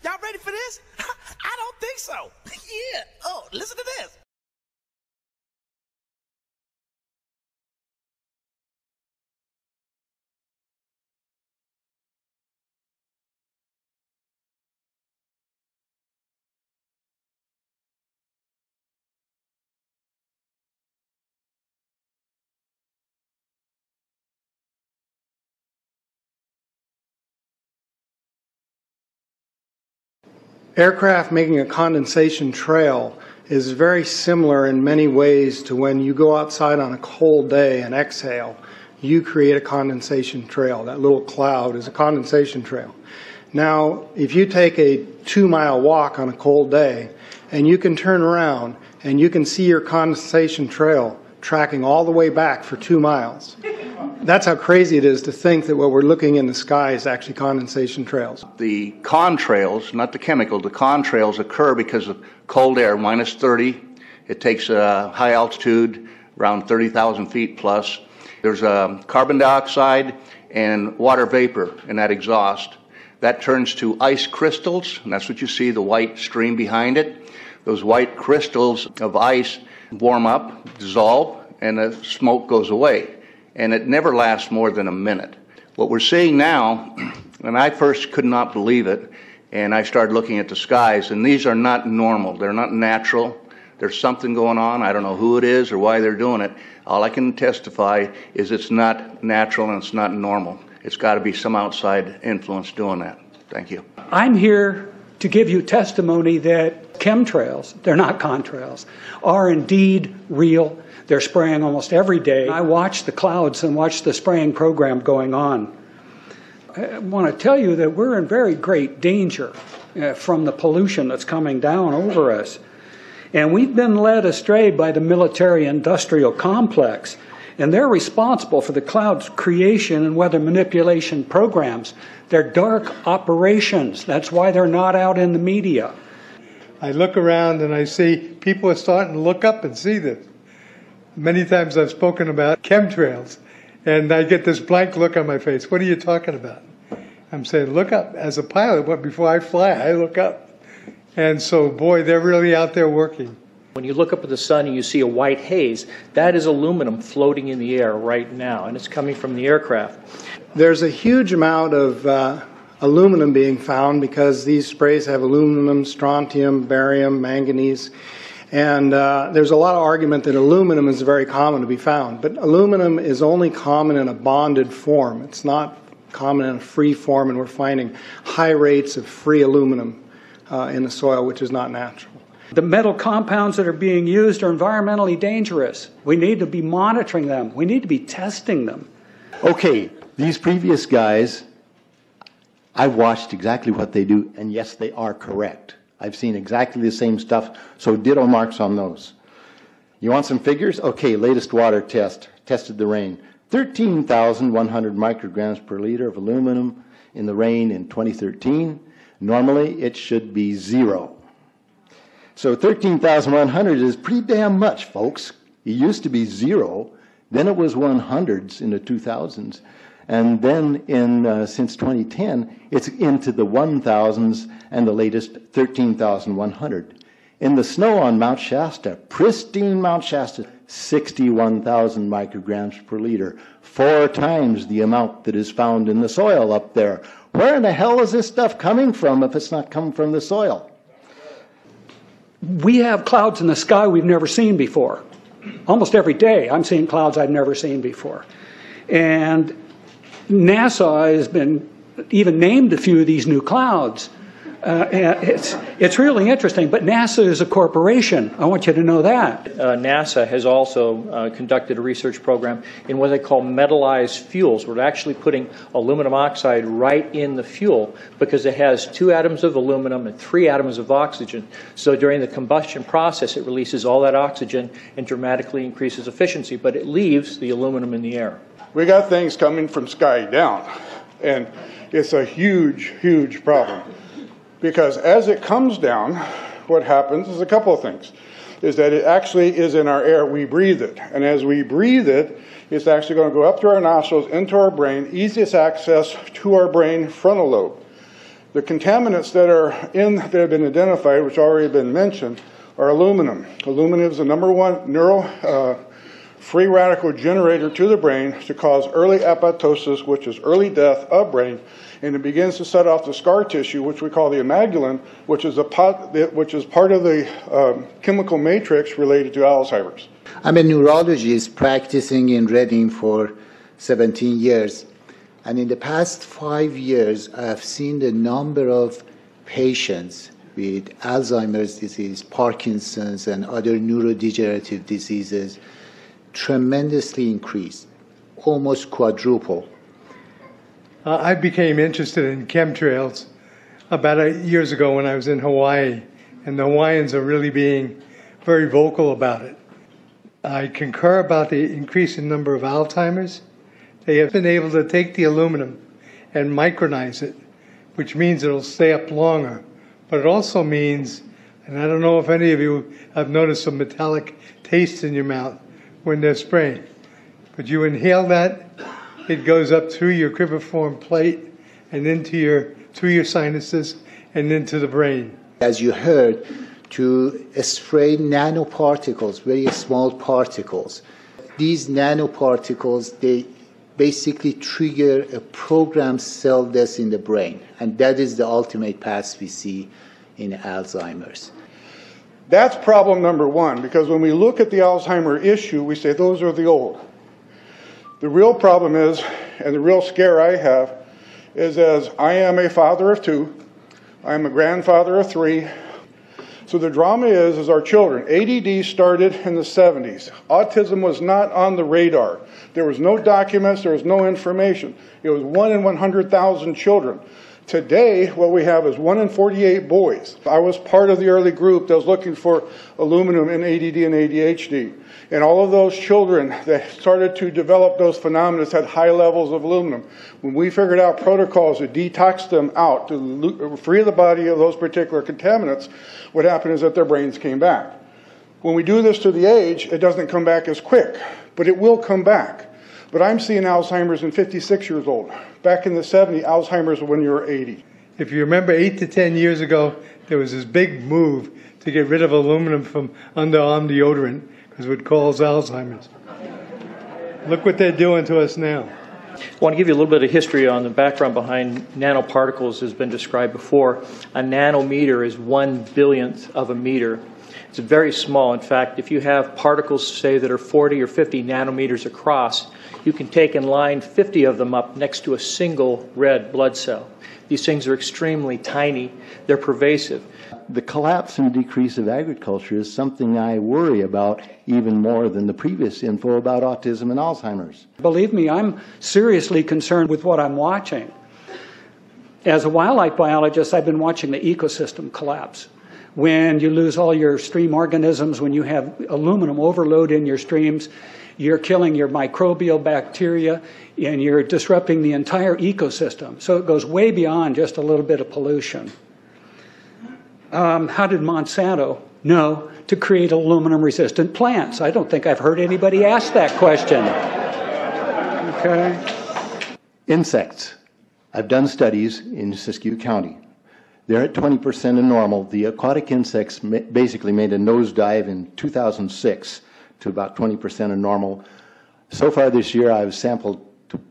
Y'all ready for this? I don't think so. Yeah. Oh, listen to this. Aircraft making a condensation trail is very similar in many ways to when you go outside on a cold day and exhale. You create a condensation trail. That little cloud is a condensation trail. Now, if you take a 2-mile walk on a cold day and you can turn around and you can see your condensation trail tracking all the way back for 2 miles. That's how crazy it is to think that what we're looking in the sky is actually condensation trails. The contrails, not the chemical, the contrails occur because of cold air, minus 30. It takes high altitude, around 30,000 feet plus. There's carbon dioxide and water vapor in that exhaust. That turns to ice crystals, and that's what you see, the white stream behind it. Those white crystals of ice warm up, dissolve, and the smoke goes away. And it never lasts more than a minute. What we're seeing now, and I first could not believe it, and I started looking at the skies, and these are not normal. They're not natural. There's something going on. I don't know who it is or why they're doing it. All I can testify is it's not natural and it's not normal. It's got to be some outside influence doing that. Thank you. I'm here to give you testimony that chemtrails, they're not contrails, are indeed real. They're spraying almost every day. I watch the clouds and watch the spraying program going on. I want to tell you that we're in very great danger from the pollution that's coming down over us. And we've been led astray by the military-industrial complex, and they're responsible for the cloud's creation and weather manipulation programs. They're dark operations. That's why they're not out in the media. I look around and I see people are starting to look up and see this. Many times I've spoken about chemtrails, and I get this blank look on my face. What are you talking about? I'm saying, look up. As a pilot, before I fly, I look up. And so, boy, they're really out there working. When you look up at the sun and you see a white haze, that is aluminum floating in the air right now, and it's coming from the aircraft. There's a huge amount of aluminum being found because these sprays have aluminum, strontium, barium, manganese. And there's a lot of argument that aluminum is very common to be found. But aluminum is only common in a bonded form. It's not common in a free form, and we're finding high rates of free aluminum in the soil, which is not natural. The metal compounds that are being used are environmentally dangerous. We need to be monitoring them. We need to be testing them. Okay, these previous guys, I've watched exactly what they do, and yes, they are correct. I've seen exactly the same stuff, so ditto marks on those. You want some figures? Okay, latest water test, tested the rain. 13,100 micrograms per liter of aluminum in the rain in 2013. Normally, it should be 0. So 13,100 is pretty damn much, folks. It used to be 0, then it was 100s in the 2000s. And then since 2010, it's into the 1,000s and the latest 13,100. In the snow on Mount Shasta, pristine Mount Shasta, 61,000 micrograms per liter, 4 times the amount that is found in the soil up there. Where in the hell is this stuff coming from if it's not coming from the soil? We have clouds in the sky we've never seen before. Almost every day I'm seeing clouds I've never seen before. And NASA has been even named a few of these new clouds. It's really interesting, but NASA is a corporation. I want you to know that. NASA has also conducted a research program in what they call metallized fuels. We're actually putting aluminum oxide right in the fuel because it has 2 atoms of aluminum and 3 atoms of oxygen. So during the combustion process, it releases all that oxygen and dramatically increases efficiency, but it leaves the aluminum in the air. We got things coming from sky down, and it's a huge, huge problem. Because as it comes down, what happens is a couple of things. Is that it actually is in our air, we breathe it. And as we breathe it, it's actually going to go up through our nostrils, into our brain, easiest access to our brain frontal lobe. The contaminants that have been identified, which already been mentioned, are aluminum. Aluminum is the number one free radical generator to the brain to cause early apoptosis, which is early death of brain, and it begins to set off the scar tissue, which we call the amygdalin, which is part of the chemical matrix related to Alzheimer's. I'm a neurologist practicing in Reading for 17 years. And in the past 5 years, I have seen the number of patients with Alzheimer's disease, Parkinson's, and other neurodegenerative diseases tremendously increase, almost quadruple. I became interested in chemtrails about 8 years ago when I was in Hawaii, and the Hawaiians are really being very vocal about it. I concur about the increasing number of Alzheimer's. They have been able to take the aluminum and micronize it, which means it'll stay up longer. But it also means, and I don't know if any of you have noticed some metallic taste in your mouth when they're spraying, but you inhale that, it goes up through your cribriform plate and through your sinuses and into the brain. As you heard, to spray nanoparticles, very small particles. These nanoparticles, they basically trigger a programmed cell death in the brain, and that is the ultimate path we see in Alzheimer's. That's problem number one, because when we look at the Alzheimer issue, we say those are the old. The real problem is, and the real scare I have, is as I am a father of 2, I am a grandfather of 3. So the drama is our children. ADD started in the 70s. Autism was not on the radar. There was no documents, there was no information. It was 1 in 100,000 children. Today, what we have is 1 in 48 boys. I was part of the early group that was looking for aluminum in ADD and ADHD. And all of those children that started to develop those phenomena had high levels of aluminum. When we figured out protocols to detox them out, to free the body of those particular contaminants, what happened is that their brains came back. When we do this to the age, it doesn't come back as quick, but it will come back. But I'm seeing Alzheimer's in 56 years old. Back in the 70s, Alzheimer's when you were 80. If you remember 8 to 10 years ago, there was this big move to get rid of aluminum from underarm deodorant because it would cause Alzheimer's. Look what they're doing to us now. I want to give you a little bit of history on the background behind nanoparticles has been described before. A nanometer is 1/1000th of a meter. It's very small. In fact, if you have particles, say, that are 40 or 50 nanometers across, you can take and line 50 of them up next to a single red blood cell. These things are extremely tiny. They're pervasive. The collapse and decrease of agriculture is something I worry about even more than the previous info about autism and Alzheimer's. Believe me, I'm seriously concerned with what I'm watching. As a wildlife biologist, I've been watching the ecosystem collapse. When you lose all your stream organisms, when you have aluminum overload in your streams, you're killing your microbial bacteria and you're disrupting the entire ecosystem. So it goes way beyond just a little bit of pollution. How did Monsanto know to create aluminum-resistant plants? I don't think I've heard anybody ask that question. Okay. Insects. I've done studies in Siskiyou County. They're at 20% of normal. The aquatic insects basically made a nosedive in 2006 to about 20% of normal. So far this year, I've sampled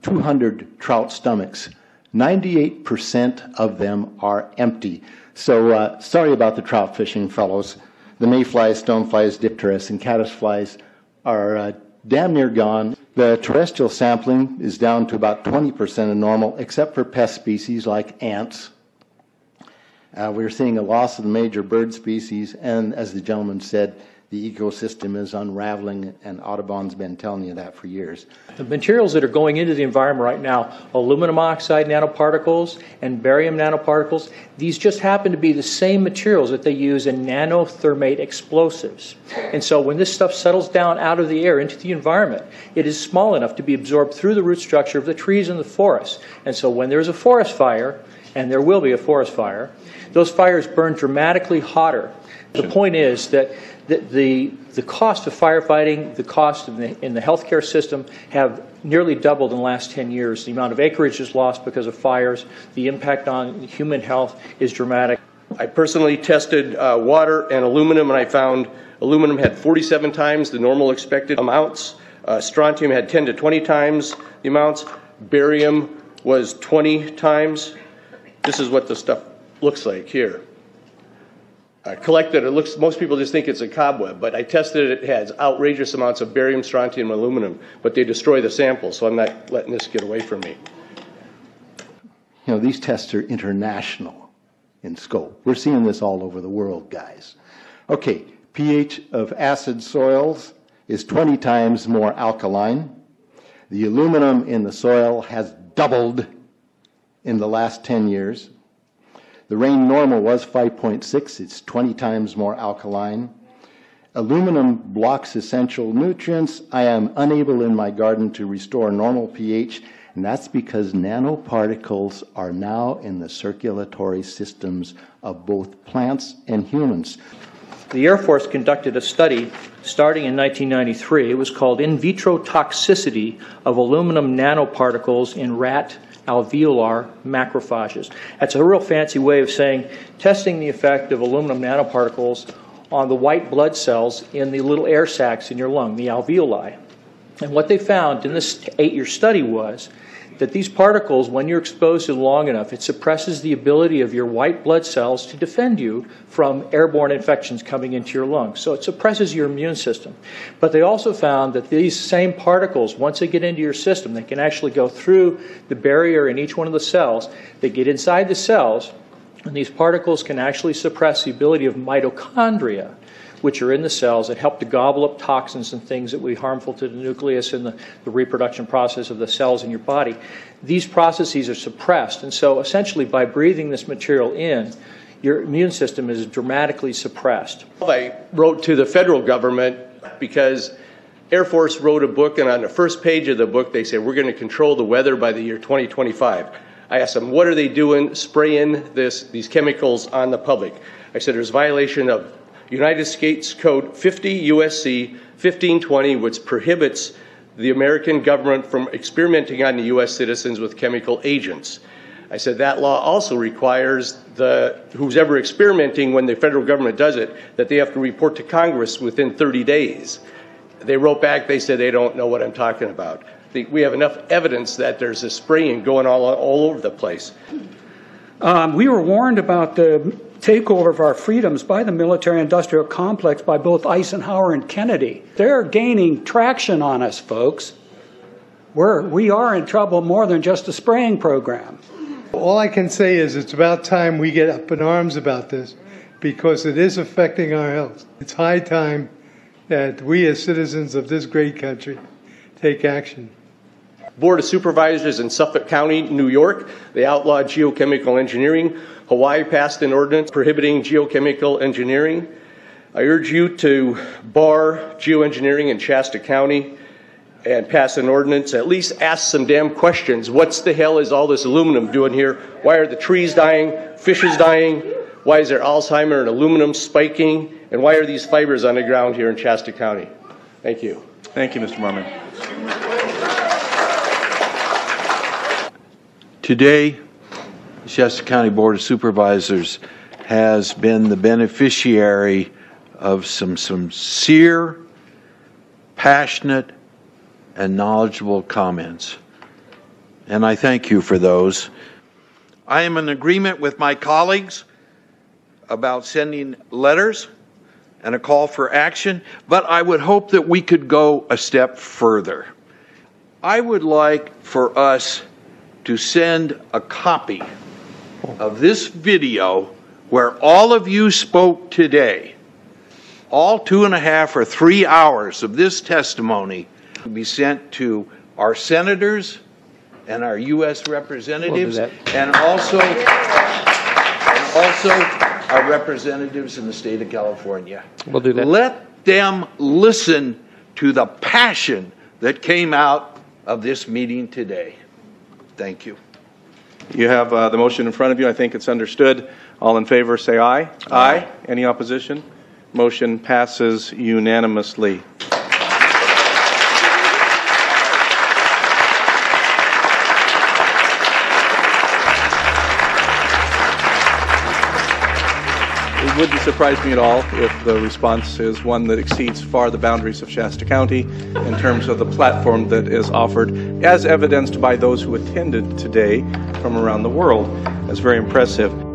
200 trout stomachs. 98% of them are empty. So sorry about the trout fishing, fellows. The mayflies, stoneflies, dipterus, and caddisflies are damn near gone. The terrestrial sampling is down to about 20% of normal, except for pest species like ants. We're seeing a loss of the major bird species, and as the gentleman said, the ecosystem is unraveling, and Audubon's been telling you that for years. The materials that are going into the environment right now, aluminum oxide nanoparticles and barium nanoparticles, these just happen to be the same materials that they use in nanothermate explosives. And so when this stuff settles down out of the air into the environment, it is small enough to be absorbed through the root structure of the trees in the forest. And so when there's a forest fire, and there will be a forest fire, those fires burn dramatically hotter. The point is that the cost of firefighting, the cost in the healthcare system have nearly doubled in the last 10 years. The amount of acreage is lost because of fires. The impact on human health is dramatic. I personally tested water and aluminum, and I found aluminum had 47 times the normal expected amounts. Strontium had 10 to 20 times the amounts. Barium was 20 times. This is what the stuff looks like here. Collected, it looks, most people just think it's a cobweb, but I tested it. It has outrageous amounts of barium, strontium, and aluminum, but they destroy the sample, so I'm not letting this get away from me. You know, these tests are international in scope. We're seeing this all over the world, guys. Okay, pH of acid soils is 20 times more alkaline. The aluminum in the soil has doubled in the last 10 years. The rain normal was 5.6. It's 20 times more alkaline. Aluminum blocks essential nutrients. I am unable in my garden to restore normal pH, and that's because nanoparticles are now in the circulatory systems of both plants and humans. The Air Force conducted a study starting in 1993. It was called In Vitro Toxicity of Aluminum Nanoparticles in Rat Alveolar Macrophages. That's a real fancy way of saying testing the effect of aluminum nanoparticles on the white blood cells in the little air sacs in your lung, the alveoli. And what they found in this 8-year study was that these particles, when you're exposed to them long enough, it suppresses the ability of your white blood cells to defend you from airborne infections coming into your lungs. So it suppresses your immune system. But they also found that these same particles, once they get into your system, they can actually go through the barrier in each one of the cells. They get inside the cells, and these particles can actually suppress the ability of mitochondria, which are in the cells that help to gobble up toxins and things that would be harmful to the nucleus and the reproduction process of the cells in your body. These processes are suppressed, and so essentially by breathing this material in, your immune system is dramatically suppressed. I wrote to the federal government because Air Force wrote a book, and on the first page of the book they said, we're going to control the weather by the year 2025. I asked them, what are they doing spraying these chemicals on the public? I said, there's violation of United States Code 50 USC 1520, which prohibits the American government from experimenting on the U.S. citizens with chemical agents. I said that law also requires who's ever experimenting, when the federal government does it, that they have to report to Congress within 30 days. They wrote back, they said they don't know what I'm talking about. We have enough evidence that there's this spraying going all over the place. We were warned about the takeover of our freedoms by the military-industrial complex by both Eisenhower and Kennedy. They're gaining traction on us, folks. We are in trouble more than just a spraying program. All I can say is it's about time we get up in arms about this, because it is affecting our health. It's high time that we as citizens of this great country take action. Board of Supervisors in Suffolk County, New York, they outlawed geochemical engineering. Hawaii passed an ordinance prohibiting geochemical engineering. I urge you to bar geoengineering in Shasta County and pass an ordinance. At least ask some damn questions. What the hell is all this aluminum doing here? Why are the trees dying, fishes dying? Why is there Alzheimer and aluminum spiking? And why are these fibers on the ground here in Shasta County? Thank you. Thank you, Mr. Marmon. Today, the Shasta County Board of Supervisors has been the beneficiary of some sincere, passionate, and knowledgeable comments. And I thank you for those. I am in agreement with my colleagues about sending letters and a call for action, but I would hope that we could go a step further. I would like for us to send a copy of this video where all of you spoke today, all 2.5 or 3 hours of this testimony, to be sent to our senators and our U.S. representatives, and also our representatives in the state of California. We'll do that. Let them listen to the passion that came out of this meeting today. Thank you. You have the motion in front of you. I think it's understood. All in favor say aye. Aye. Any opposition? Motion passes unanimously. It wouldn't surprise me at all if the response is one that exceeds far the boundaries of Shasta County in terms of the platform that is offered, as evidenced by those who attended today from around the world. That's very impressive.